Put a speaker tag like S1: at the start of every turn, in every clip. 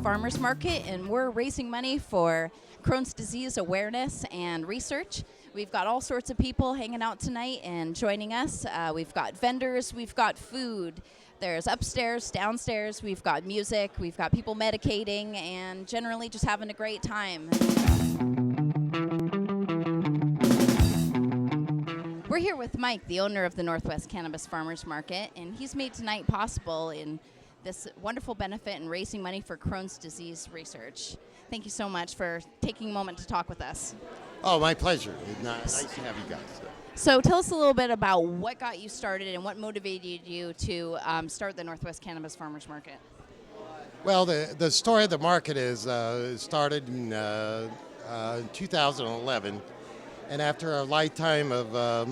S1: Farmers Market, and we're raising money for Crohn's disease awareness and research. We've got all sorts of people hanging out tonight and joining us. We've got vendors, we've got food. There's upstairs, downstairs, we've got music, we've got people medicating, and generally just having a great time. We're here with Mike, the owner of the Northwest Cannabis Farmers Market, and he's made tonight possible in this wonderful benefit and raising money for Crohn's disease research. Thank you so much for taking a moment to talk with us.
S2: Oh, my pleasure. Nice to have you guys.
S1: So tell us a little bit about what got you started and what motivated you to start the Northwest Cannabis Farmers Market.
S2: Well, the story of the market is started in 2011, and after a lifetime of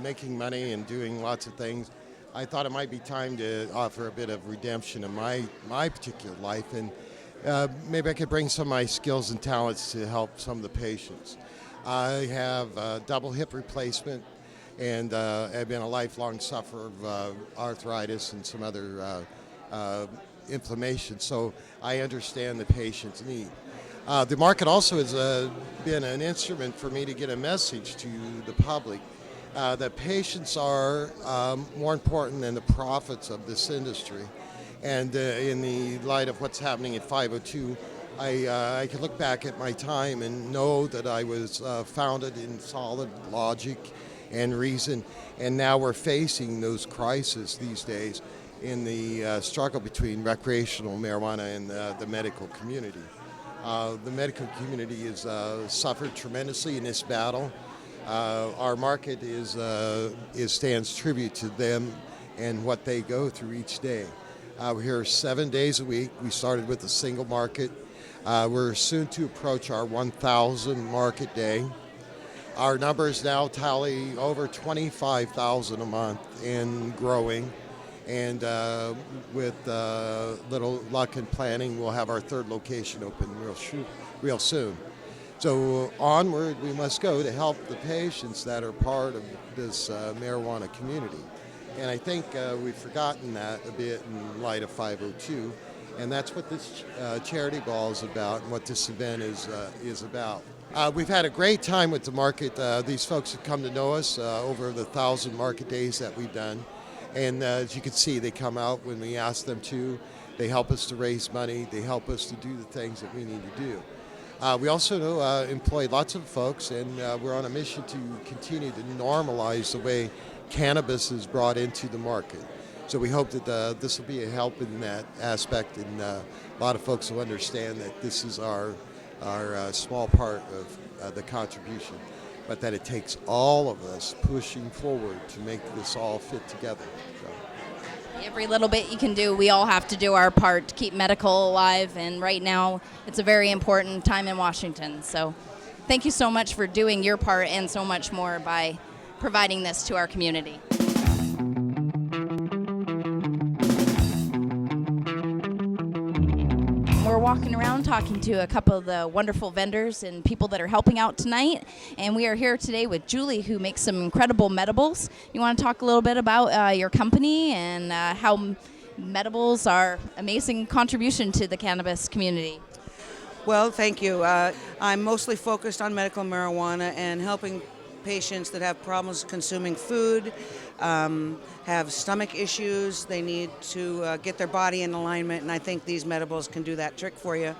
S2: making money and doing lots of things, I thought it might be time to offer a bit of redemption in my particular life, and maybe I could bring some of my skills and talents to help some of the patients. I have a double hip replacement, and I've been a lifelong sufferer of arthritis and some other inflammation, so I understand the patient's need. The market also has been an instrument for me to get a message to the public that patients are more important than the profits of this industry. And in the light of what's happening at 502, I can look back at my time and know that I was founded in solid logic and reason, and now we're facing those crises these days in the struggle between recreational marijuana and the medical community. The medical community has suffered tremendously in this battle. Our market stands tribute to them and what they go through each day. We're here 7 days a week. We started with a single market. We're soon to approach our 1,000 market day. Our numbers now tally over 25,000 a month and growing. And with little luck and planning, we'll have our third location open real soon. So onward we must go to help the patients that are part of this marijuana community. And I think we've forgotten that a bit in light of 502. And that's what this charity ball is about and what this event is about. We've had a great time with the market. These folks have come to know us over the 1,000 market days that we've done. And as you can see, they come out when we ask them to. They help us to raise money. They help us to do the things that we need to do. We also employ lots of folks, and we're on a mission to continue to normalize the way cannabis is brought into the market. So we hope that this will be a help in that aspect, and a lot of folks will understand that this is our small part of the contribution, but that it takes all of us pushing forward to make this all fit together. So.
S1: Every little bit you can do, we all have to do our part to keep medical alive, and right now it's a very important time in Washington. So thank you so much for doing your part and so much more by providing this to our community. We're walking around talking to a couple of the wonderful vendors and people that are helping out tonight, and we are here today with Julie, who makes some incredible medibles. You want to talk a little bit about your company and how medibles are an amazing contribution to the cannabis community?
S3: Well, thank you. I'm mostly focused on medical marijuana and helping patients that have problems consuming food, have stomach issues. They need to get their body in alignment, and I think these medibles can do that trick for you.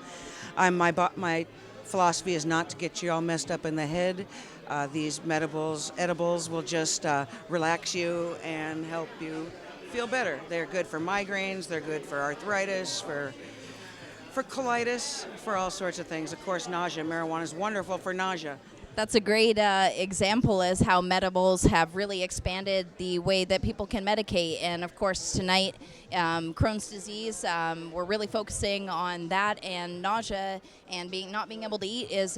S3: My philosophy is not to get you all messed up in the head. These edibles will just relax you and help you feel better. They're good for migraines, they're good for arthritis, for colitis, for all sorts of things. Of course, nausea. Marijuana is wonderful for nausea.
S1: That's a great example as how medibles have really expanded the way that people can medicate. And of course tonight, Crohn's disease, we're really focusing on that, and nausea and not being able to eat is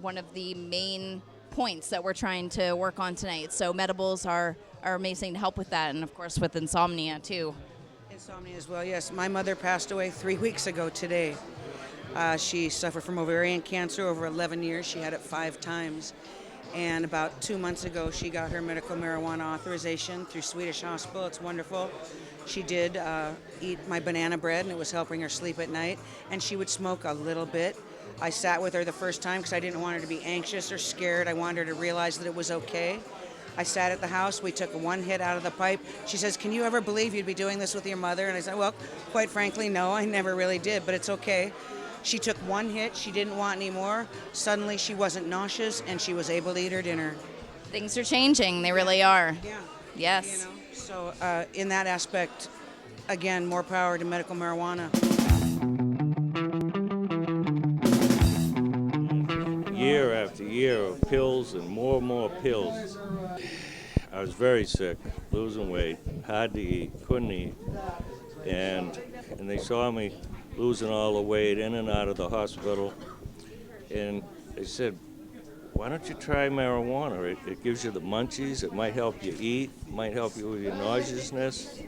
S1: one of the main points that we're trying to work on tonight. So medibles are amazing to help with that, and of course with insomnia too.
S3: Insomnia as well, yes. My mother passed away 3 weeks ago today. She suffered from ovarian cancer over 11 years. She had it 5 times. And about 2 months ago, she got her medical marijuana authorization through Swedish Hospital. It's wonderful. She did eat my banana bread, and it was helping her sleep at night. And she would smoke a little bit. I sat with her the first time because I didn't want her to be anxious or scared. I wanted her to realize that it was okay. I sat at the house. We took one hit out of the pipe. She says, "Can you ever believe you'd be doing this with your mother?" And I said, "Well, quite frankly, no, I never really did, but it's okay." She took one hit. She didn't want any more. Suddenly, she wasn't nauseous, and she was able to eat her dinner.
S1: Things are changing. They really are.
S3: Yeah.
S1: Yes.
S3: So in that aspect, again, more power to medical marijuana.
S4: Year after year of pills and more pills. I was very sick, losing weight, hard to eat, couldn't eat. And they saw me losing all the weight in and out of the hospital. And they said, "Why don't you try marijuana? It gives you the munchies, it might help you eat, might help you with your nauseousness."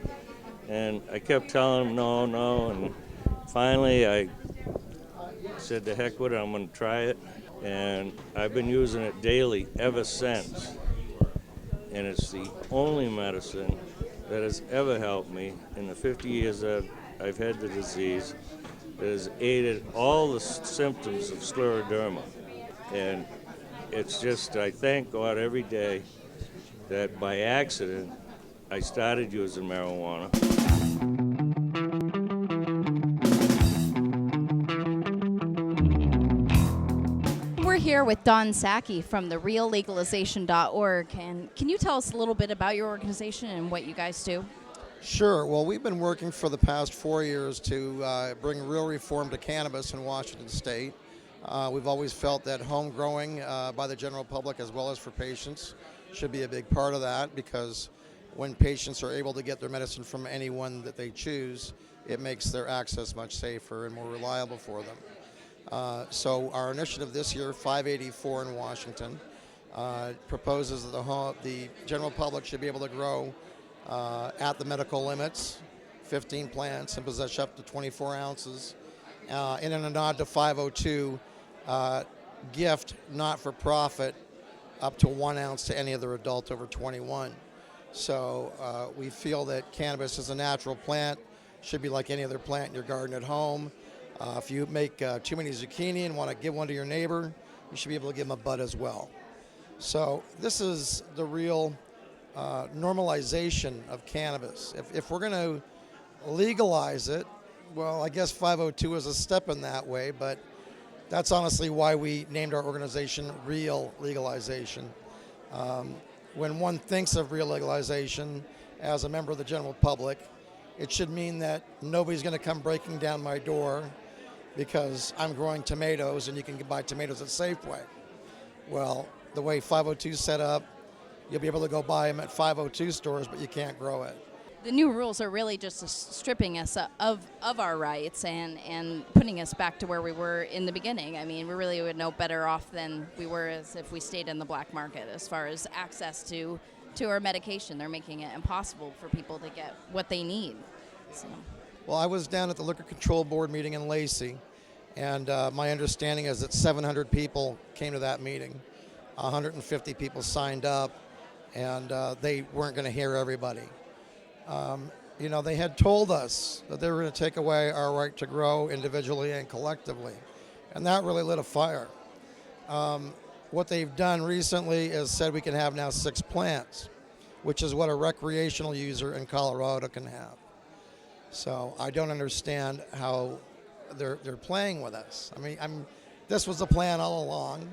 S4: And I kept telling them no, and finally I said, "To heck with it, I'm gonna try it." And I've been using it daily ever since. And it's the only medicine that has ever helped me in the 50 years that I've had the disease, that has aided all the symptoms of scleroderma. And it's just, I thank God every day that by accident I started using marijuana.
S1: We're here with Don Sacchi from the reallegalization.org. And can you tell us a little bit about your organization and what you guys do?
S5: Sure. Well, we've been working for the past 4 years to bring real reform to cannabis in Washington State. We've always felt that home growing by the general public as well as for patients should be a big part of that, because when patients are able to get their medicine from anyone that they choose, it makes their access much safer and more reliable for them. So our initiative this year, 584 in Washington, proposes that the general public should be able to grow at the medical limits, 15 plants, and possess up to 24 ounces. And in a nod to 502, gift not-for-profit up to 1 ounce to any other adult over 21. So we feel that cannabis is a natural plant, should be like any other plant in your garden at home. If you make too many zucchini and want to give one to your neighbor, you should be able to give them a bud as well. So this is the real normalization of cannabis. If we're going to legalize it, well, I guess 502 is a step in that way, but that's honestly why we named our organization Real Legalization. When one thinks of real legalization as a member of the general public, it should mean that nobody's going to come breaking down my door because I'm growing tomatoes and you can buy tomatoes at Safeway. Well, the way 502 is set up, you'll be able to go buy them at 502 stores, but you can't grow it.
S1: The new rules are really just stripping us of our rights and putting us back to where we were in the beginning. I mean, we really would know better off than we were as if we stayed in the black market as far as access to our medication. They're making it impossible for people to get what they need. So.
S5: Well, I was down at the Liquor Control Board meeting in Lacey, and my understanding is that 700 people came to that meeting. 150 people signed up, and they weren't going to hear everybody. They had told us that they were going to take away our right to grow individually and collectively, and that really lit a fire. What they've done recently is said we can have now 6 plants, which is what a recreational user in Colorado can have. So I don't understand how they're playing with us. I mean, this was the plan all along.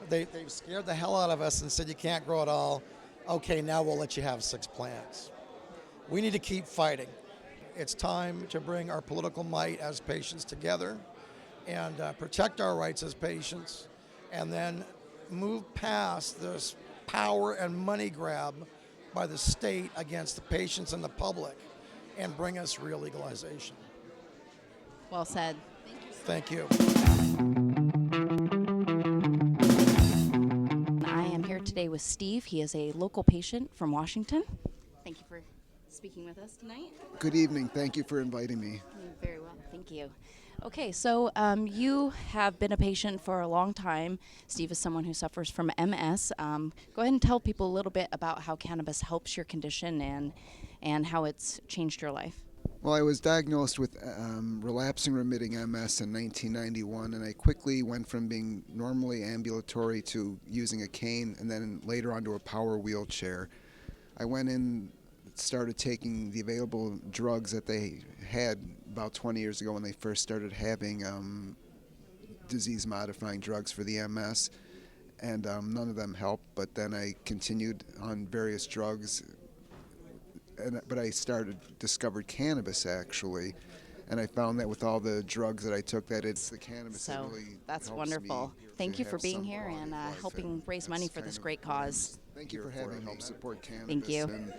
S5: They've scared the hell out of us and said you can't grow it all. Okay, now we'll let you have 6 plants. We need to keep fighting. It's time to bring our political might as patients together and protect our rights as patients, and then move past this power and money grab by the state against the patients and the public and bring us real legalization.
S1: Well said.
S5: Thank you.
S1: I am here today with Steve. He is a local patient from Washington. Thank you for speaking with us tonight.
S6: Good evening. Thank you for inviting me.
S1: Very well. Thank you. Okay, so you have been a patient for a long time. Steve is someone who suffers from MS. Go ahead and tell people a little bit about how cannabis helps your condition and how it's changed your life.
S6: Well, I was diagnosed with relapsing remitting MS in 1991, and I quickly went from being normally ambulatory to using a cane and then later onto a power wheelchair. I went in, started taking the available drugs that they had about 20 years ago when they first started having disease modifying drugs for the MS, and none of them helped. But then I continued on various drugs, but I discovered cannabis actually, and I found that with all the drugs that I took, that it's the cannabis that
S1: So
S6: really
S1: that's
S6: helps
S1: wonderful.
S6: me
S1: Thank
S6: to
S1: you for
S6: have
S1: being
S6: some
S1: here
S6: quality
S1: and
S6: of life,
S1: helping
S6: and
S1: raise money
S6: that's
S1: for this
S6: kind of
S1: great
S6: what I'm
S1: cause.
S6: Thank you for
S1: Here for.
S6: having me help support cannabis
S1: Thank you.
S6: and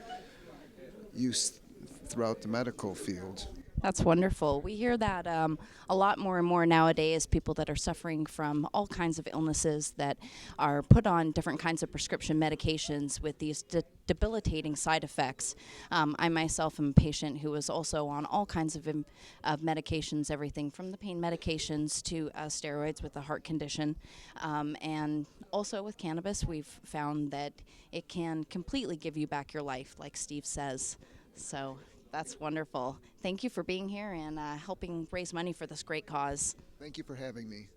S6: use throughout the medical field.
S1: That's wonderful. We hear that a lot more and more nowadays, people that are suffering from all kinds of illnesses that are put on different kinds of prescription medications with these debilitating side effects. I myself am a patient who is also on all kinds of medications, everything from the pain medications to steroids with a heart condition. And also with cannabis, we've found that it can completely give you back your life, like Steve says. So that's wonderful. Thank you for being here and helping raise money for this great cause.
S6: Thank you for having me.